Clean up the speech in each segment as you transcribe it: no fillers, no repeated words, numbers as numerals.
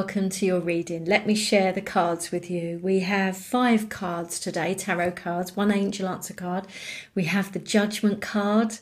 welcome to your reading. Let me share the cards with you. We have 5 cards today, tarot cards, 1 angel answer card. We have the judgment card,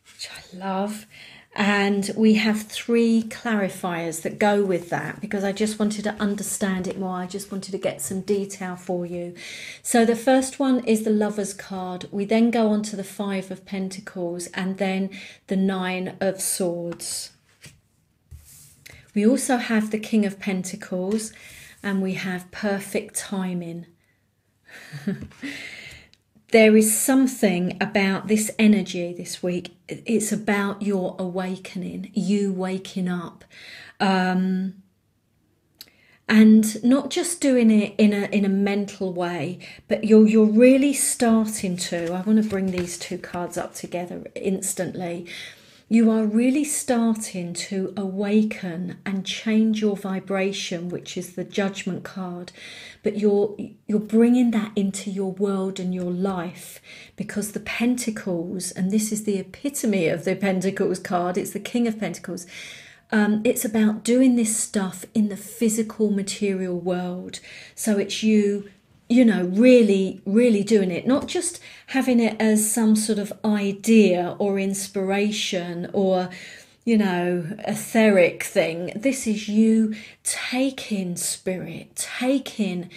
which I love. And we have 3 clarifiers that go with that because I just wanted to understand it more. I just wanted to get some detail for you. So the first one is the Lover's card. We then go on to the 5 of Pentacles and then the 9 of Swords. We also have the King of Pentacles and we have perfect timing. There is something about this energy this week. It's about your awakening, you waking up. And not just doing it in a mental way, but you're really starting to, I want to bring these 2 cards up together instantly. You are really starting to awaken and change your vibration, which is the Judgment card. But you're bringing that into your world and your life because the Pentacles, and this is the epitome of the Pentacles card, it's the King of Pentacles. It's about doing this stuff in the physical material world. So it's you know, really doing it, not just having it as some sort of idea or inspiration or, you know, etheric thing. This is you taking spirit, taking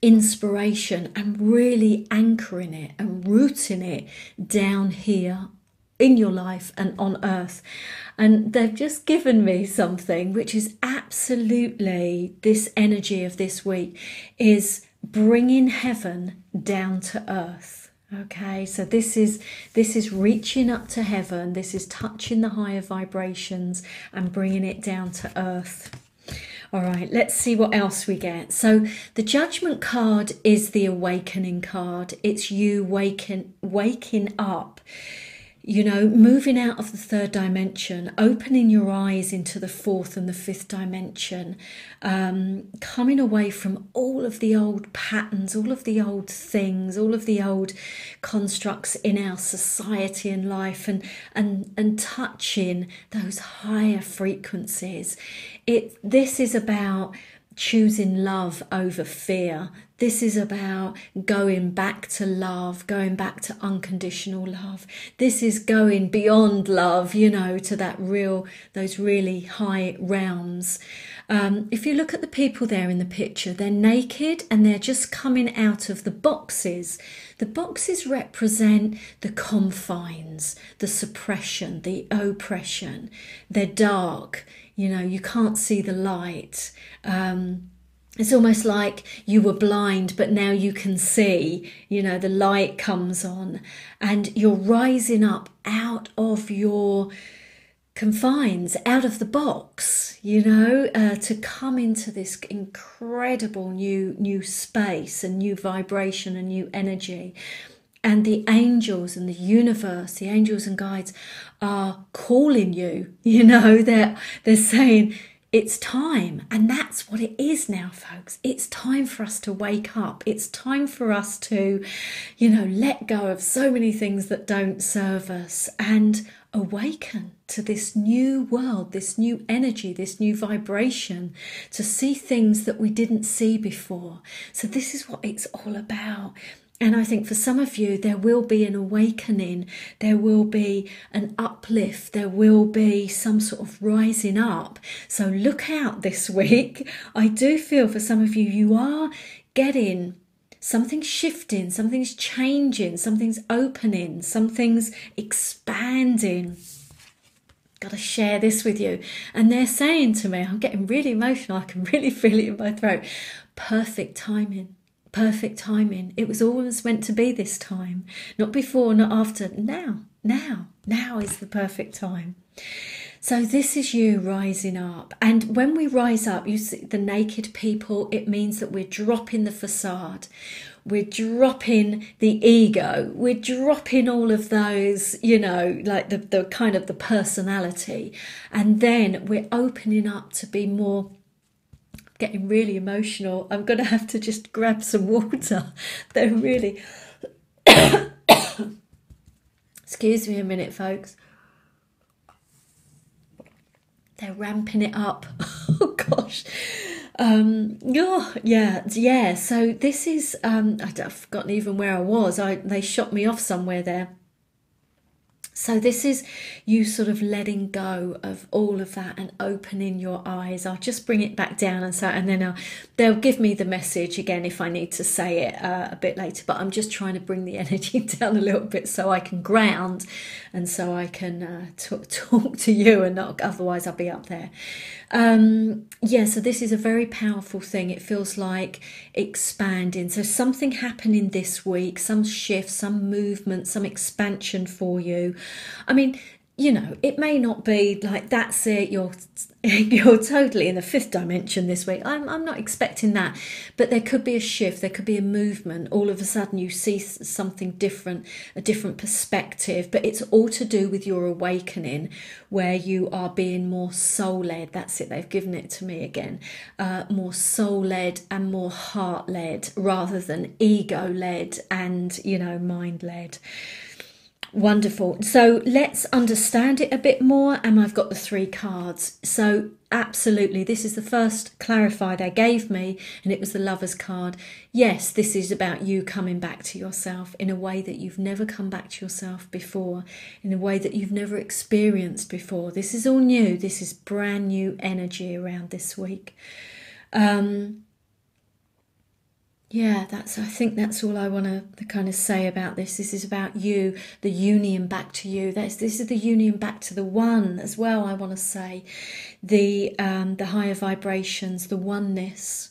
inspiration and really anchoring it and rooting it down here in your life and on earth. And they've just given me something which is absolutely, this energy of this week is bringing heaven down to earth. Okay, so this is reaching up to heaven. This is touching the higher vibrations and bringing it down to earth. All right, let's see what else we get. So the Judgment card is the awakening card. It's you waking up. You know, moving out of the 3rd dimension, opening your eyes into the 4th and the 5th dimension, coming away from all of the old patterns, all of the old things, all of the old constructs in our society and life, and touching those higher frequencies. This is about choosing love over fear. This is about going back to love, going back to unconditional love. This is going beyond love, you know, to those really high realms. If you look at the people there in the picture, they're naked and they're just coming out of the boxes. The boxes represent the confines, the suppression, the oppression. They're dark. You know, you can't see the light. It's almost like you were blind, but now you can see, you know, the light comes on and you're rising up out of your confines, out of the box, you know, to come into this incredible new space and new vibration and new energy. And the angels and the universe, the angels and guides are calling you, you know, they're saying, it's time. And that's what it is now, folks. It's time for us to wake up. It's time for us to, you know, let go of so many things that don't serve us and awaken to this new world, this new energy, this new vibration, to see things that we didn't see before. So this is what it's all about. And I think for some of you, there will be an awakening, there will be an uplift, there will be some sort of rising up. So look out this week. I do feel for some of you, you are getting something's shifting, something's changing, something's opening, something's expanding. Got to share this with you. And they're saying to me, I'm getting really emotional, I can really feel it in my throat. Perfect timing. Perfect timing. It was always meant to be this time. Not before, not after. Now is the perfect time. So this is you rising up. And when we rise up, you see the naked people, it means that we're dropping the facade. We're dropping the ego. We're dropping all of those, you know, like the kind of the personality. And then we're opening up to be more, getting really emotional. I'm going to have to just grab some water. They're really... Excuse me a minute, folks. They're ramping it up. gosh. Yeah. So this is, I've forgotten even where I was. They shot me off somewhere there. So this is you sort of letting go of all of that and opening your eyes. I'll just bring it back down and then they'll give me the message again if I need to say it a bit later. But I'm just trying to bring the energy down a little bit so I can ground and so I can talk to you and not, otherwise I'll be up there. So this is a very powerful thing. It feels like expanding. So something happening this week, some shift, some movement, some expansion for you. I mean, you know, it may not be like that's it. You're totally in the fifth dimension this week. I'm not expecting that, but there could be a shift. There could be a movement. All of a sudden, you see something different, a different perspective. But it's all to do with your awakening, where you are being more soul-led. That's it. They've given it to me again. More soul-led and more heart-led, rather than ego-led and mind-led. Wonderful. So let's understand it a bit more. And I've got the 3 cards. So absolutely, this is the first clarify they gave me, and it was the Lover's card. Yes, this is about you coming back to yourself in a way that you've never come back to yourself before, in a way that you've never experienced before. This is all new. This is brand new energy around this week. I think that's all I want to kind of say about this. This is about you, the union back to you. This is the union back to the one as well, I want to say. The higher vibrations, the oneness.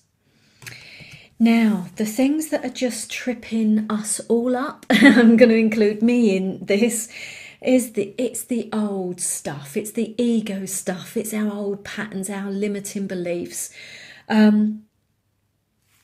Now, the things that are just tripping us all up, I'm going to include me in this, it's the old stuff. It's the ego stuff. It's our old patterns, our limiting beliefs.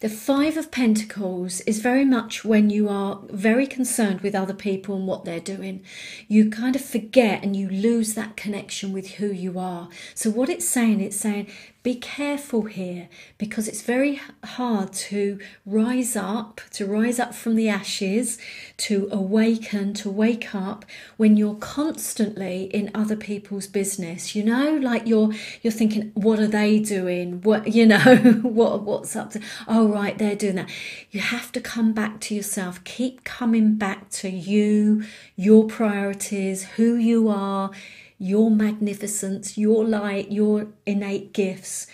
The 5 of Pentacles is very much when you are very concerned with other people and what they're doing. You kind of forget and you lose that connection with who you are. So what it's saying, be careful here, because it's very hard to rise up from the ashes, to awaken, to wake up when you're constantly in other people's business. Like you're thinking, what are they doing? What's up to? Oh, right, they're doing that. You have to come back to yourself. Keep coming back to you, your priorities, who you are, your magnificence, your light, your innate gifts.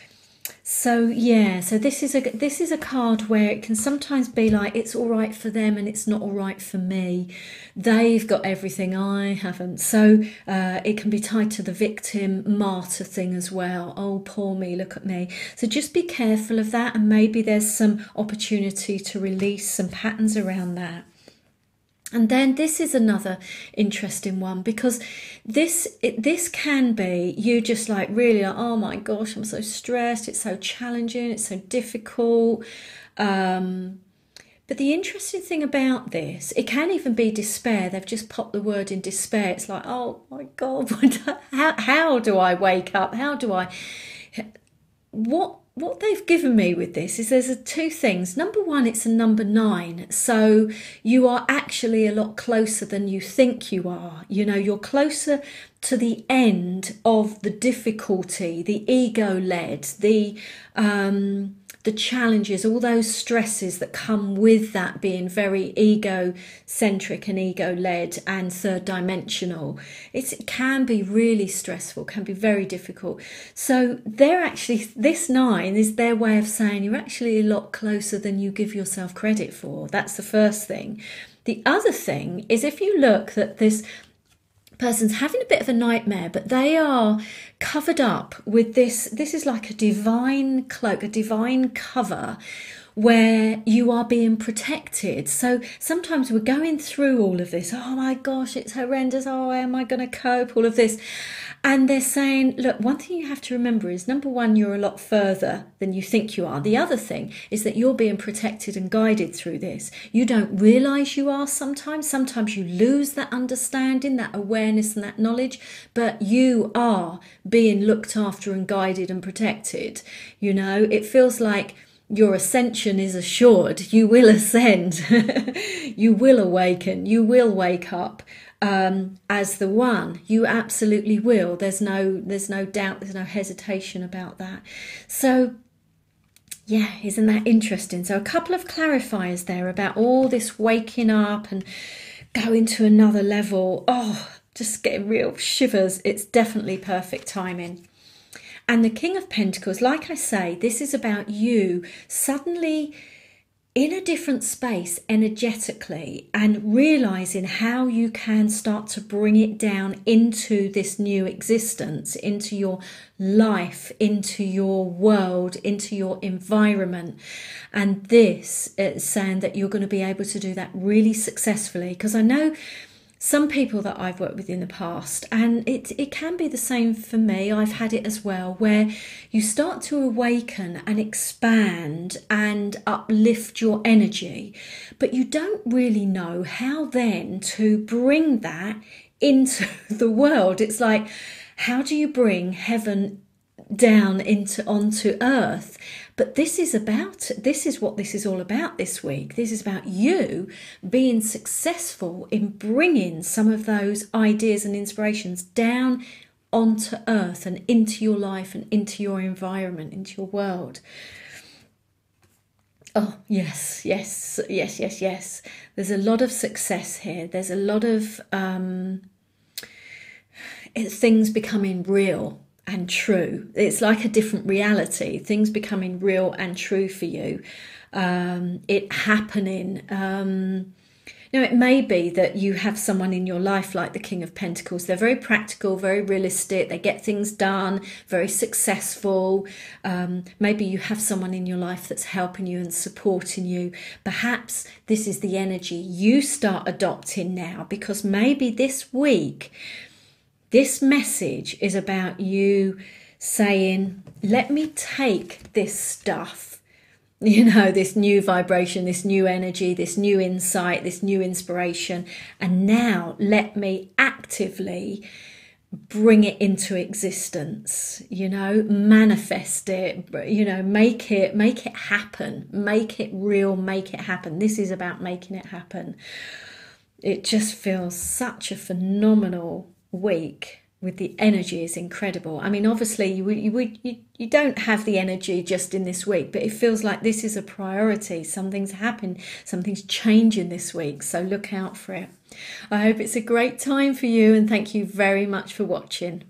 So this is a card where it can sometimes be like it's all right for them and it's not all right for me. They've got everything, I haven't. So it can be tied to the victim martyr thing as well. Oh, poor me, look at me. So just be careful of that, and maybe there's some opportunity to release some patterns around that. And then this is another interesting one, because this can be you just like really like, oh my gosh, I'm so stressed, it's so challenging, it's so difficult. But the interesting thing about this, it can even be despair. They've just popped the word in despair. It's like, oh my God, how do I wake up? What they've given me with this is there's 2 things. Number 1, it's a number 9. So you are actually a lot closer than you think you are. You're closer to the end of the difficulty, the ego-led, the challenges, all those stresses that come with that being very ego-centric and ego-led and third-dimensional. It can be really stressful, can be very difficult. So this 9 is their way of saying you're actually a lot closer than you give yourself credit for. That's the first thing. The other thing is, if you look that this person's having a bit of a nightmare, but they are covered up with this is like a divine cloak, a divine cover, where you are being protected. So sometimes we're going through all of this, oh my gosh, it's horrendous, oh, how am I going to cope, all of this. And they're saying, look, one thing you have to remember is, number 1, you're a lot further than you think you are. The other thing is that you're being protected and guided through this. You don't realise you are sometimes. Sometimes you lose that understanding, that awareness and that knowledge, but you are being looked after and guided and protected. It feels like your ascension is assured. You will ascend. You will awaken. You will wake up. as the one. You absolutely will. There's no doubt, there's no hesitation about that. So yeah, isn't that interesting? So a couple of clarifiers there about all this waking up and going to another level. Oh, just getting real shivers. It's definitely perfect timing. And the King of Pentacles, like I say, this is about you suddenly in a different space energetically and realizing how you can start to bring it down into this new existence, into your life, into your world, into your environment. And this is saying that you're going to be able to do that really successfully, because I know some people that I've worked with in the past, and it can be the same for me, I've had it as well, where you start to awaken and expand and uplift your energy, but you don't really know how then to bring that into the world. It's like, how do you bring heaven down onto earth? But this is what this is all about this week. This is about you being successful in bringing some of those ideas and inspirations down onto earth and into your life and into your environment, into your world. Oh, yes. There's a lot of success here. There's a lot of things becoming real and true. It's like a different reality, things becoming real and true for you, it happening. Now, it may be that you have someone in your life like the King of Pentacles. They're very practical, very realistic, they get things done, very successful. Maybe you have someone in your life that's helping you and supporting you. Perhaps this is the energy you start adopting now, because maybe this week this message is about you saying, let me take this stuff, this new vibration, this new energy, this new insight, this new inspiration, and now let me actively bring it into existence, manifest it, make it happen, make it real, make it happen. This is about making it happen. It just feels such a phenomenal week. With the energy is incredible. I mean, obviously you don't have the energy just in this week, but it feels like this is a priority. Something's happened, something's changing this week, so look out for it. I hope it's a great time for you, and thank you very much for watching.